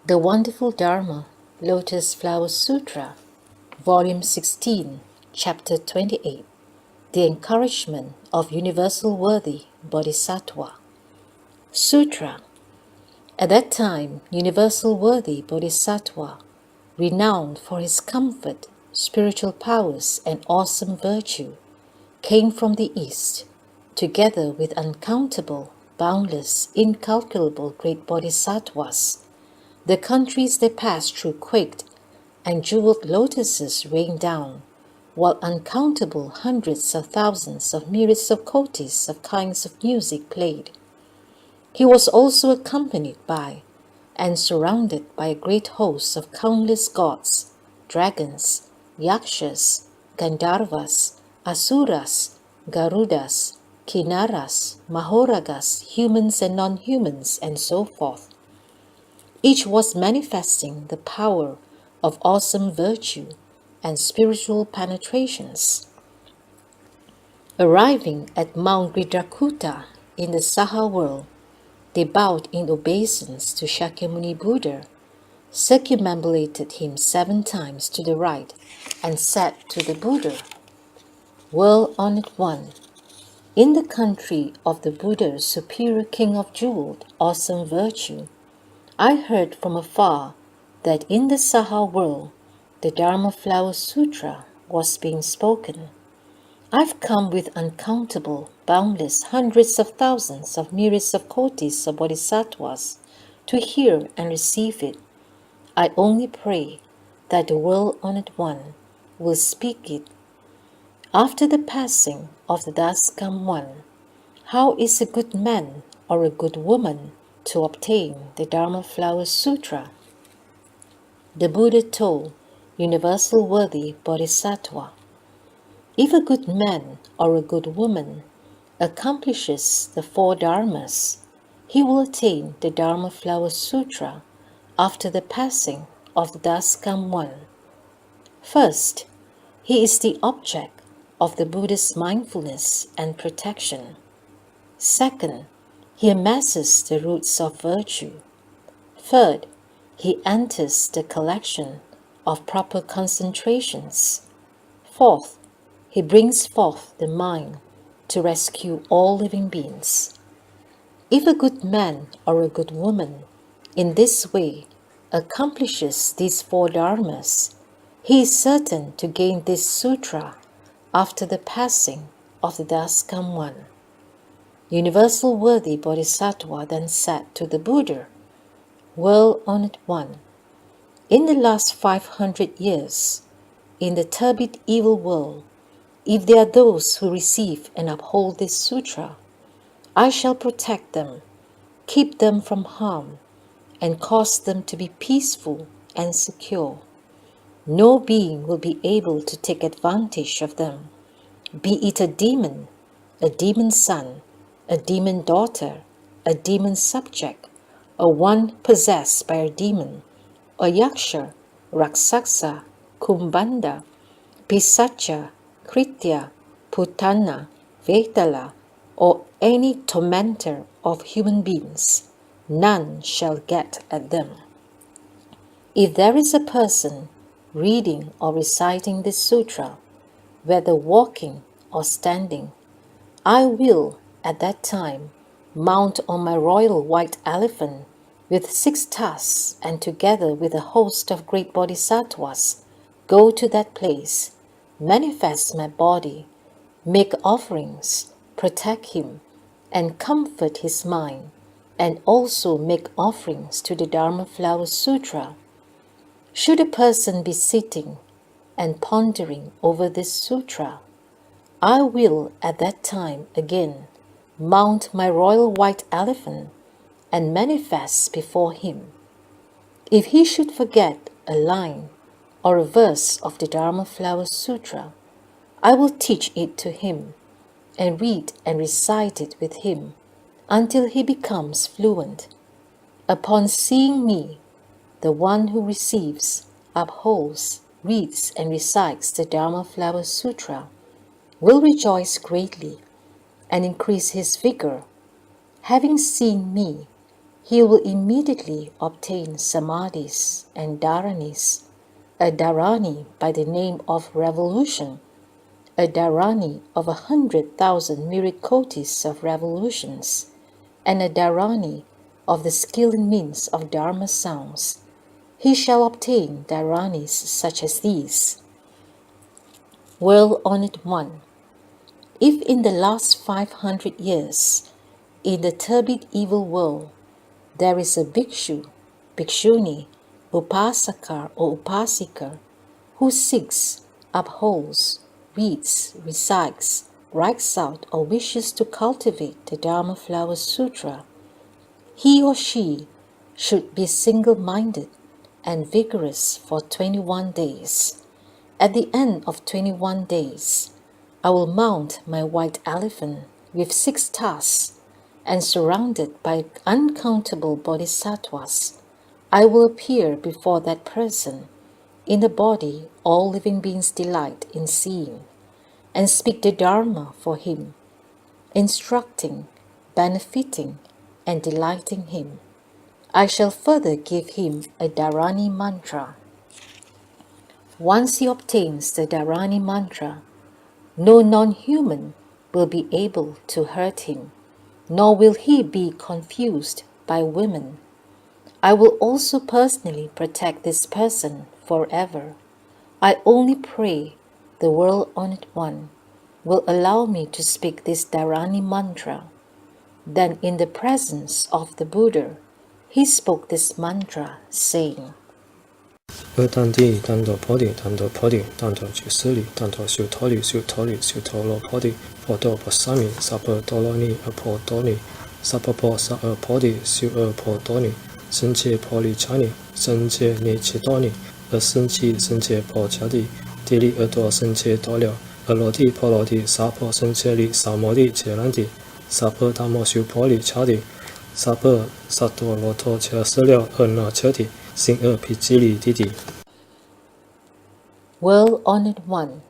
The Wonderful Dharma, Lotus Flower Sutra, Volume 16, Chapter 28, The Encouragement of Universal Worthy Bodhisattva. Sutra. At that time, Universal Worthy Bodhisattva, renowned for his comfort, spiritual powers, and awesome virtue, came from the East, together with uncountable, boundless, incalculable great bodhisattvas. The countries they passed through quaked, and jeweled lotuses rained down, while uncountable hundreds of thousands of myriads of kotis of kinds of music played. He was also accompanied by, and surrounded by a great host of countless gods, dragons, yakshas, gandharvas, asuras, garudas, kinnaras, mahoragas, humans and non-humans, and so forth. Each was manifesting the power of awesome virtue and spiritual penetrations. Arriving at Mount Ridrakuta in the Saha world, they bowed in obeisance to Shakyamuni Buddha, circumambulated him 7 times to the right, and said to the Buddha, "World-honored one, in the country of the Buddha, superior king of jeweled, awesome virtue, I heard from afar that in the Saha world, the Dharma Flower Sutra was being spoken. I've come with uncountable, boundless hundreds of thousands of myriads of kotis of bodhisattvas to hear and receive it. I only pray that the world-honored one will speak it. After the passing of the Daskam one, how is a good man or a good woman to obtain the Dharma Flower Sutra?" The Buddha told Universal Worthy Bodhisattva, "If a good man or a good woman accomplishes the 4 dharmas, he will attain the Dharma Flower Sutra after the passing of the Daskam one. First, he is the object of the Buddha's mindfulness and protection. Second, he amasses the roots of virtue. Third, he enters the collection of proper concentrations. Fourth, he brings forth the mind to rescue all living beings. If a good man or a good woman in this way accomplishes these 4 dharmas, he is certain to gain this sutra after the passing of the Daskam one." Universal Worthy Bodhisattva then said to the Buddha, "World-honored one, in the last 500 years, in the turbid evil world, if there are those who receive and uphold this sutra, I shall protect them, keep them from harm, and cause them to be peaceful and secure. No being will be able to take advantage of them, be it a demon son, a demon daughter, a demon subject, or one possessed by a demon, a yaksha, raksasa, kumbanda, pisacha, kritya, putana, vetala, or any tormentor of human beings. None shall get at them. If there is a person reading or reciting this sutra, whether walking or standing, I will, at that time, mount on my royal white elephant with 6 tusks, and together with a host of great bodhisattvas, go to that place, manifest my body, make offerings, protect him, and comfort his mind, and also make offerings to the Dharma Flower Sutra. Should a person be sitting and pondering over this sutra, I will at that time again mount my royal white elephant and manifest before him. If he should forget a line or a verse of the Dharma Flower Sutra, I will teach it to him and read and recite it with him until he becomes fluent. Upon seeing me, the one who receives, upholds, reads and recites the Dharma Flower Sutra will rejoice greatly and increase his vigor. Having seen me, he will immediately obtain samadhis and dharanis, a dharani by the name of revolution, a dharani of 100,000 myriad kotis of revolutions, and a dharani of the skill and means of Dharma sounds. He shall obtain dharanis such as these. Well-honored one, if in the last 500 years, in the turbid evil world, there is a bhikshu, bhikshuni, upasaka or upasika, who seeks, upholds, reads, recites, writes out or wishes to cultivate the Dharma Flower Sutra, he or she should be single-minded and vigorous for 21 days. At the end of 21 days, I will mount my white elephant with 6 tusks, and surrounded by uncountable bodhisattvas, I will appear before that person in the body all living beings delight in seeing, and speak the Dharma for him, instructing, benefiting, and delighting him. I shall further give him a Darani mantra. Once he obtains the Darani mantra, no non-human will be able to hurt him, nor will he be confused by women. I will also personally protect this person forever. I only pray the world-honored one will allow me to speak this Darani mantra. Then in the presence of the Buddha, he spoke this mantra, saying, 当地当作坡地，当作坡地，当作去斯里，当作修陀里，修陀里，修陀罗坡地，坡多坡沙米，萨婆多罗尼阿婆多尼，萨婆婆萨阿坡地，修阿婆多尼，生切婆里恰尼，生切尼切多尼，阿生切生切婆恰地，地里阿多生切多了，阿罗地婆罗地，萨婆生切里萨摩地切兰地，萨婆达摩修婆里恰地，萨婆萨多罗陀切斯了阿那恰地。 Well-honored one,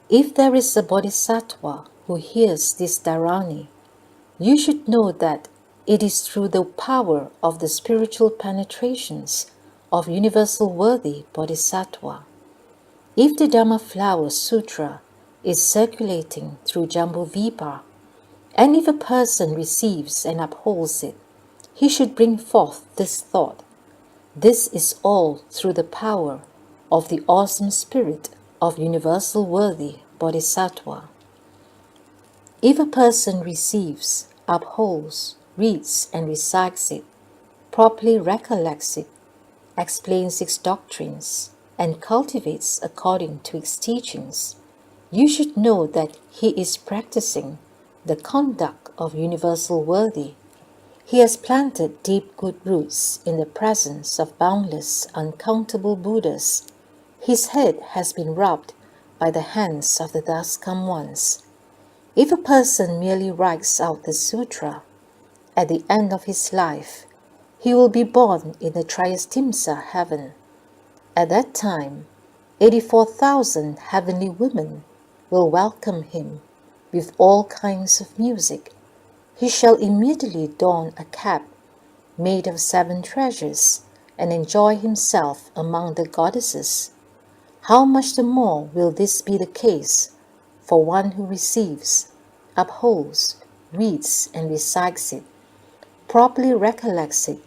if there is a bodhisattva who hears this Darani, you should know that it is through the power of the spiritual penetrations of universal worthy bodhisattva. If the Dharma Flower Sutra is circulating through Jambudvipa, and if a person receives and upholds it, he should bring forth this thought. This is all through the power of the awesome spirit of universal worthy bodhisattva. If a person receives, upholds, reads and recites it, properly recollects it, explains its doctrines, and cultivates according to its teachings, you should know that he is practicing the conduct of universal worthy. He has planted deep good roots in the presence of boundless, uncountable Buddhas. His head has been rubbed by the hands of the thus come ones. If a person merely writes out the sutra, at the end of his life, he will be born in the Trayastimsa heaven. At that time, 84,000 heavenly women will welcome him with all kinds of music. He shall immediately don a cap made of 7 treasures and enjoy himself among the goddesses. How much the more will this be the case for one who receives, upholds, reads and recites it, properly recollects it,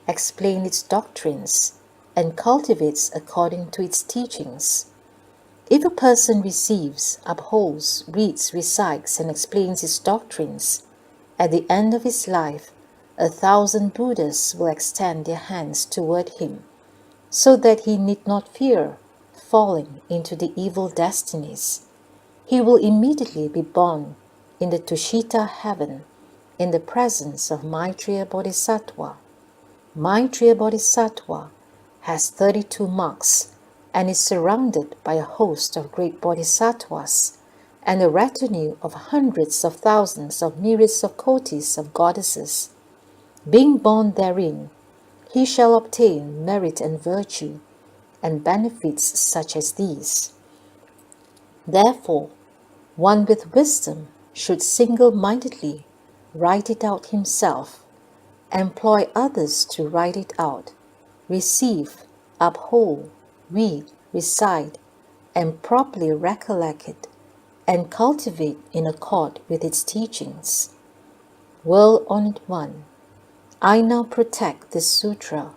explains its doctrines, and cultivates according to its teachings. If a person receives, upholds, reads, recites, and explains its doctrines, at the end of his life, 1,000 Buddhas will extend their hands toward him, so that he need not fear falling into the evil destinies. He will immediately be born in the Tushita heaven, in the presence of Maitreya Bodhisattva. Maitreya Bodhisattva has 32 marks and is surrounded by a host of great bodhisattvas and a retinue of hundreds of thousands of myriads of kotis of goddesses. Being born therein, he shall obtain merit and virtue and benefits such as these. Therefore, one with wisdom should single-mindedly write it out himself, employ others to write it out, receive, uphold, read, recite, and properly recollect it, and cultivate in accord with its teachings. Well-honored one, I now protect this sutra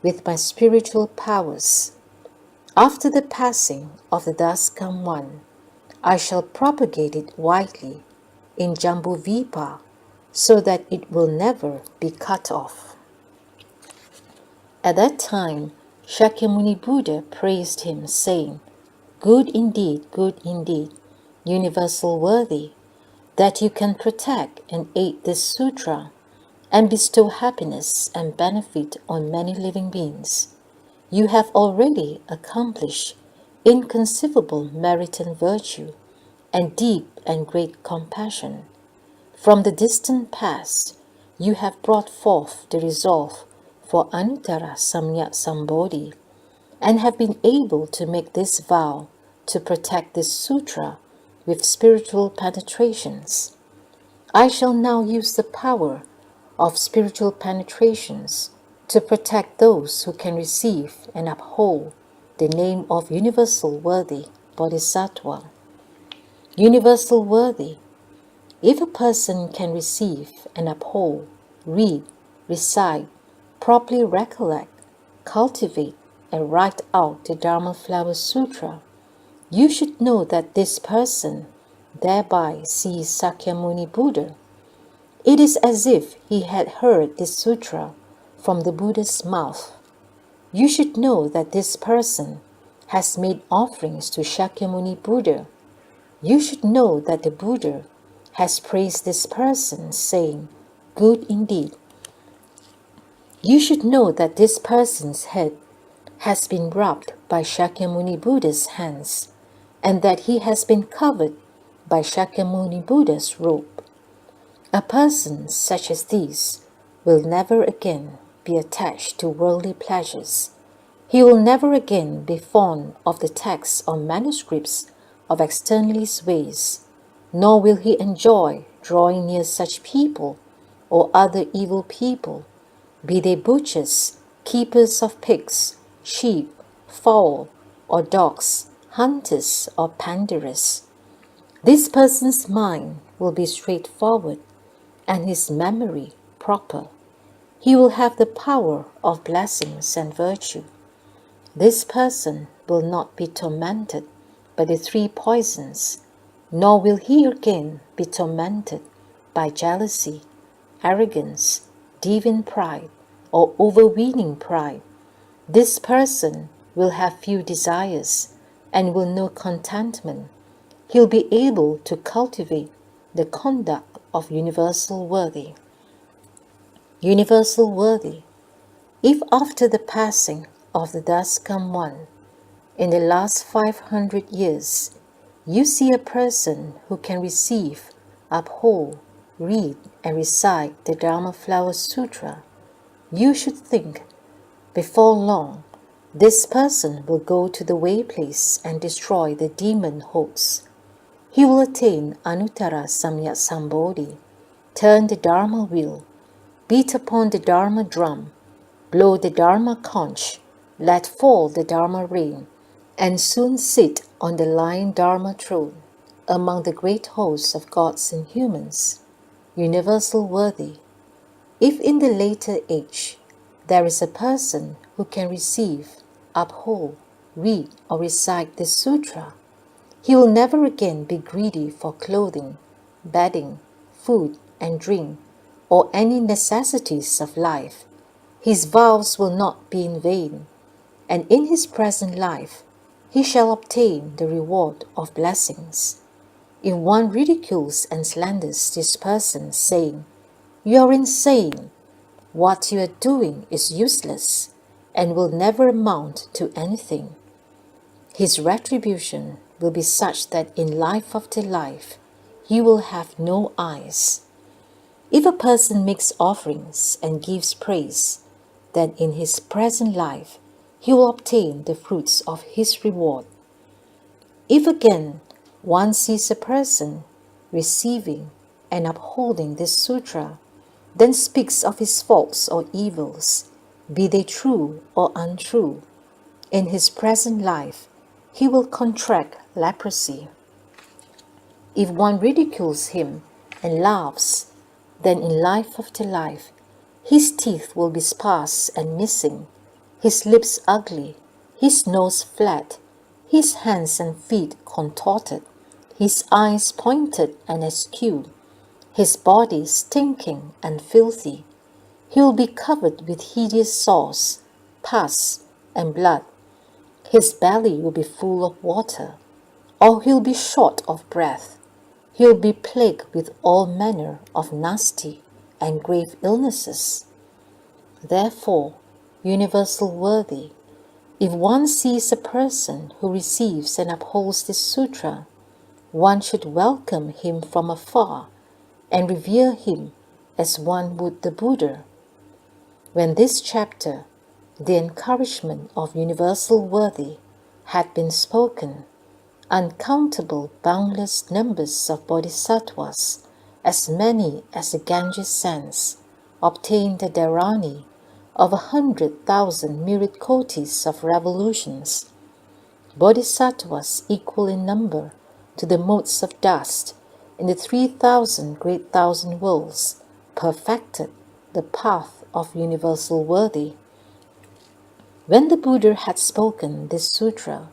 with my spiritual powers. After the passing of the Daskam one, I shall propagate it widely in Jambudvipa so that it will never be cut off. At that time, Shakyamuni Buddha praised him, saying, good indeed, universal worthy, that you can protect and aid this sutra and bestow happiness and benefit on many living beings. You have already accomplished inconceivable merit and virtue, and deep and great compassion. From the distant past, you have brought forth the resolve for Anuttara Samyak Sambodhi, and have been able to make this vow to protect this sutra with spiritual penetrations. I shall now use the power of spiritual penetrations to protect those who can receive and uphold the name of Universal Worthy Bodhisattva. Universal Worthy. If a person can receive and uphold, read, recite, properly recollect, cultivate, and write out the Dharma Flower Sutra, you should know that this person thereby sees Sakyamuni Buddha. It is as if he had heard this sutra from the Buddha's mouth. You should know that this person has made offerings to Shakyamuni Buddha. You should know that the Buddha has praised this person, saying, good indeed. You should know that this person's head has been rubbed by Shakyamuni Buddha's hands, and that he has been covered by Shakyamuni Buddha's robe. A person such as these will never again be attached to worldly pleasures. He will never again be fond of the texts or manuscripts of externalist ways, nor will he enjoy drawing near such people or other evil people, be they butchers, keepers of pigs, sheep, fowl, or dogs, hunters or panderers. This person's mind will be straightforward and his memory proper. He will have the power of blessings and virtue. This person will not be tormented by the three poisons, nor will he again be tormented by jealousy, arrogance, deviant pride, or overweening pride. This person will have few desires and will know contentment. He'll be able to cultivate the conduct of Universal Worthy. Universal Worthy. If after the passing of the Daskam one, in the last 500 years, you see a person who can receive, uphold, read, and recite the Dharma Flower Sutra, you should think, before long, this person will go to the way place and destroy the demon hosts. He will attain Anuttara Samyak Sambodhi, turn the Dharma wheel, beat upon the Dharma drum, blow the Dharma conch, let fall the Dharma rain, and soon sit on the lion Dharma throne among the great hosts of gods and humans. Universal Worthy. If in the later age there is a person who can receive, uphold, read, or recite this sutra, he will never again be greedy for clothing, bedding, food and drink, or any necessities of life. His vows will not be in vain, and in his present life he shall obtain the reward of blessings. If one ridicules and slanders this person, saying, "You are insane. What you are doing is useless and will never amount to anything," his retribution will be such that in life after life he will have no eyes. If a person makes offerings and gives praise, then in his present life he will obtain the fruits of his reward. If again one sees a person receiving and upholding this sutra, then speaks of his faults or evils, be they true or untrue. In his present life, he will contract leprosy. If one ridicules him and laughs, then in life after life, his teeth will be sparse and missing, his lips ugly, his nose flat, his hands and feet contorted, his eyes pointed and askew, his body stinking and filthy. He will be covered with hideous sores, pus, and blood. His belly will be full of water, or he'll be short of breath. He'll be plagued with all manner of nasty and grave illnesses. Therefore, universal worthy, if one sees a person who receives and upholds this sutra, one should welcome him from afar and revere him as one would the Buddha. When this chapter, the encouragement of universal worthy, had been spoken, uncountable boundless numbers of bodhisattvas, as many as the Ganges sands, obtained the Darani of 100,000 myriad kotis of revolutions. Bodhisattvas equal in number to the motes of dust in the 3,000 great thousand worlds, perfected the path of universal worthy. When the Buddha had spoken this sutra,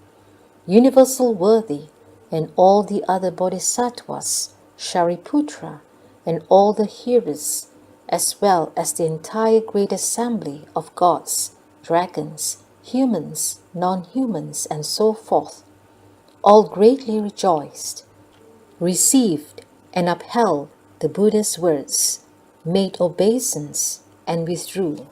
universal worthy and all the other bodhisattvas, Shariputra, and all the hearers, as well as the entire great assembly of gods, dragons, humans, non-humans, and so forth, all greatly rejoiced, received and upheld the Buddha's words, made obeisance, and withdrew.